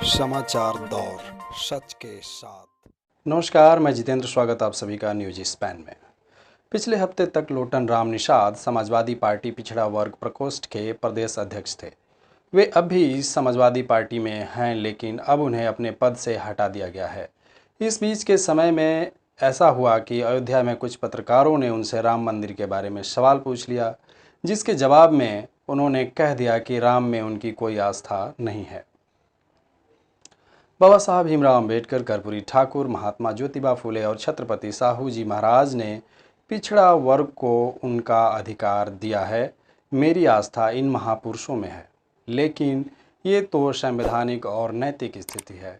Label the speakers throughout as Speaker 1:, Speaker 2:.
Speaker 1: समाचार दौर सच के साथ।
Speaker 2: नमस्कार, मैं जितेंद्र। स्वागत आप सभी का न्यूज स्पैन में। पिछले हफ्ते तक लोटन राम निषाद समाजवादी पार्टी पिछड़ा वर्ग प्रकोष्ठ के प्रदेश अध्यक्ष थे। वे अब भी समाजवादी पार्टी में हैं, लेकिन अब उन्हें अपने पद से हटा दिया गया है। इस बीच के समय में ऐसा हुआ कि अयोध्या में कुछ पत्रकारों ने उनसे राम मंदिर के बारे में सवाल पूछ लिया, जिसके जवाब में उन्होंने कह दिया कि राम में उनकी कोई आस्था नहीं है। बाबा साहब भीमराव अंबेडकर, कर्पूरी ठाकुर, महात्मा ज्योतिबा फुले और छत्रपति साहू जी महाराज ने पिछड़ा वर्ग को उनका अधिकार दिया है। मेरी आस्था इन महापुरुषों में है, लेकिन ये तो संवैधानिक और नैतिक स्थिति है।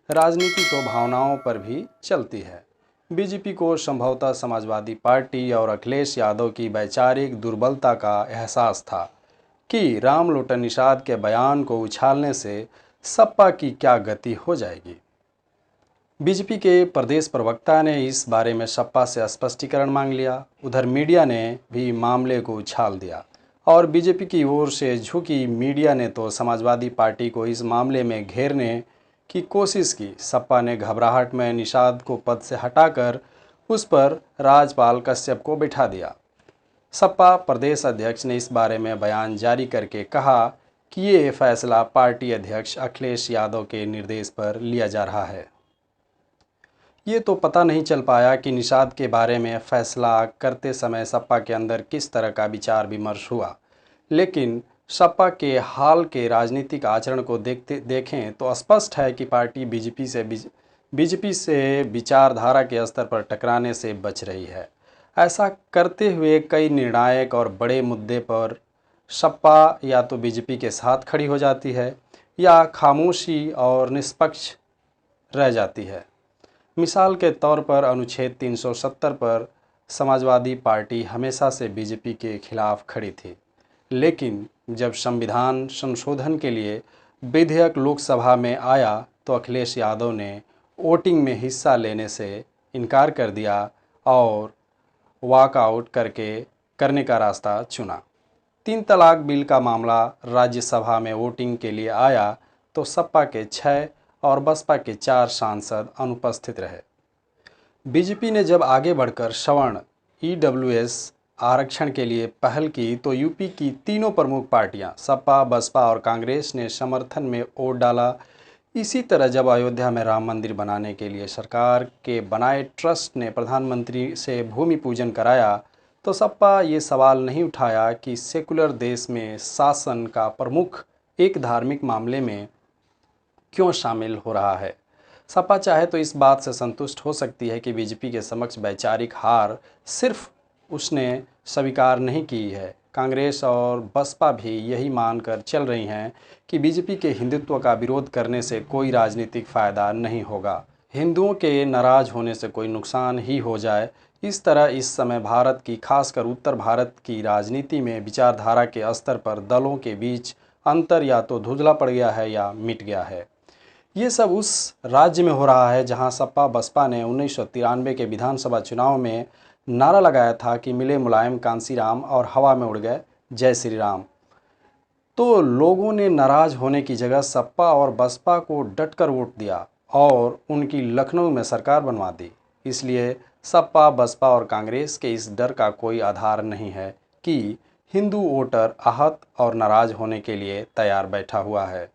Speaker 2: राजनीति तो भावनाओं पर भी चलती है। बीजेपी को संभवतः समाजवादी पार्टी और अखिलेश यादव की वैचारिक दुर्बलता का एहसास था कि राम लोटन निषाद के बयान को उछालने से सपा की क्या गति हो जाएगी। बीजेपी के प्रदेश प्रवक्ता ने इस बारे में सपा से स्पष्टीकरण मांग लिया। उधर मीडिया ने भी मामले को उछाल दिया और बीजेपी की ओर से झुकी मीडिया ने तो समाजवादी पार्टी को इस मामले में घेरने की कोशिश की। सपा ने घबराहट में निषाद को पद से हटाकर उस पर राजपाल कश्यप को बिठा दिया। सपा प्रदेश अध्यक्ष ने इस बारे में बयान जारी करके कहा कि ये फैसला पार्टी अध्यक्ष अखिलेश यादव के निर्देश पर लिया जा रहा है। ये तो पता नहीं चल पाया कि निषाद के बारे में फैसला करते समय सपा के अंदर किस तरह का विचार विमर्श हुआ, लेकिन सपा के हाल के राजनीतिक आचरण को देखें तो स्पष्ट है कि पार्टी बीजेपी से विचारधारा के स्तर पर टकराने से बच रही है। ऐसा करते हुए कई निर्णायक और बड़े मुद्दे पर सपा या तो बीजेपी के साथ खड़ी हो जाती है या खामोशी और निष्पक्ष रह जाती है। मिसाल के तौर पर अनुच्छेद 370 पर समाजवादी पार्टी हमेशा से बीजेपी के खिलाफ खड़ी थी, लेकिन जब संविधान संशोधन के लिए विधेयक लोकसभा में आया तो अखिलेश यादव ने वोटिंग में हिस्सा लेने से इनकार कर दिया और वॉकआउट करने का रास्ता चुना। 3 तलाक बिल का मामला राज्यसभा में वोटिंग के लिए आया तो सपा के 6 और बसपा के 4 सांसद अनुपस्थित रहे। बीजेपी ने जब आगे बढ़कर सवर्ण ईडब्ल्यूएस आरक्षण के लिए पहल की तो यूपी की तीनों प्रमुख पार्टियां सपा, बसपा और कांग्रेस ने समर्थन में वोट डाला। इसी तरह जब अयोध्या में राम मंदिर बनाने के लिए सरकार के बनाए ट्रस्ट ने प्रधानमंत्री से भूमि पूजन कराया तो सपा ये सवाल नहीं उठाया कि सेकुलर देश में शासन का प्रमुख एक धार्मिक मामले में क्यों शामिल हो रहा है। सपा चाहे तो इस बात से संतुष्ट हो सकती है कि बीजेपी के समक्ष वैचारिक हार सिर्फ उसने स्वीकार नहीं की है। कांग्रेस और बसपा भी यही मानकर चल रही हैं कि बीजेपी के हिंदुत्व का विरोध करने से कोई राजनीतिक फ़ायदा नहीं होगा, हिंदुओं के नाराज़ होने से कोई नुकसान ही हो जाए। इस तरह इस समय भारत की, खासकर उत्तर भारत की राजनीति में विचारधारा के स्तर पर दलों के बीच अंतर या तो धुंधला पड़ गया है या मिट गया है। ये सब उस राज्य में हो रहा है जहां सपा बसपा ने 1993 के विधानसभा चुनाव में नारा लगाया था कि मिले मुलायम कांसीराम और हवा में उड़ गए जय श्री राम। तो लोगों ने नाराज होने की जगह सपा और बसपा को डटकर वोट दिया और उनकी लखनऊ में सरकार बनवा दी। इसलिए सपा, बसपा और कांग्रेस के इस डर का कोई आधार नहीं है कि हिंदू वोटर आहत और नाराज होने के लिए तैयार बैठा हुआ है।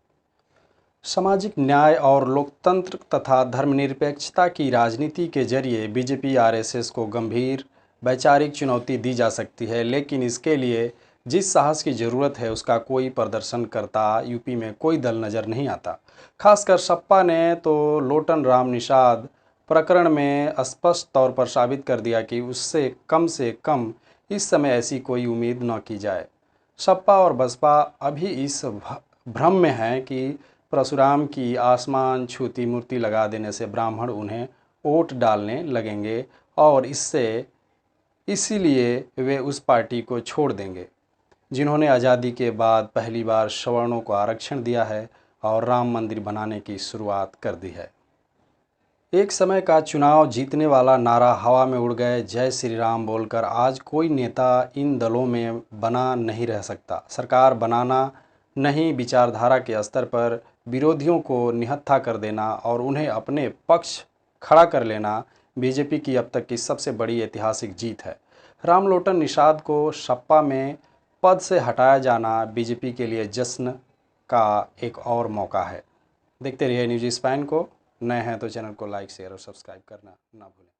Speaker 2: सामाजिक न्याय और लोकतंत्र तथा धर्मनिरपेक्षता की राजनीति के जरिए बीजेपी आरएसएस को गंभीर वैचारिक चुनौती दी जा सकती है, लेकिन इसके लिए जिस साहस की ज़रूरत है उसका कोई प्रदर्शन करता यूपी में कोई दल नज़र नहीं आता। खासकर सपा ने तो लोटन राम निषाद प्रकरण में स्पष्ट तौर पर साबित कर दिया कि उससे कम इस समय ऐसी कोई उम्मीद न की जाए। सपा और बसपा अभी इस भ्रम में है कि परशुराम की आसमान छूती मूर्ति लगा देने से ब्राह्मण उन्हें वोट डालने लगेंगे और इसीलिए वे उस पार्टी को छोड़ देंगे जिन्होंने आज़ादी के बाद पहली बार सवर्णों को आरक्षण दिया है और राम मंदिर बनाने की शुरुआत कर दी है। एक समय का चुनाव जीतने वाला नारा हवा में उड़ गए जय श्री राम बोलकर आज कोई नेता इन दलों में बना नहीं रह सकता। सरकार बनाना नहीं, विचारधारा के स्तर पर विरोधियों को निहत्था कर देना और उन्हें अपने पक्ष खड़ा कर लेना बीजेपी की अब तक की सबसे बड़ी ऐतिहासिक जीत है। रामलोटन निषाद को सपा में पद से हटाया जाना बीजेपी के लिए जश्न का एक और मौका है। देखते रहिए न्यूज़ स्पैन को। नए हैं तो चैनल को लाइक शेयर और सब्सक्राइब करना ना भूलें।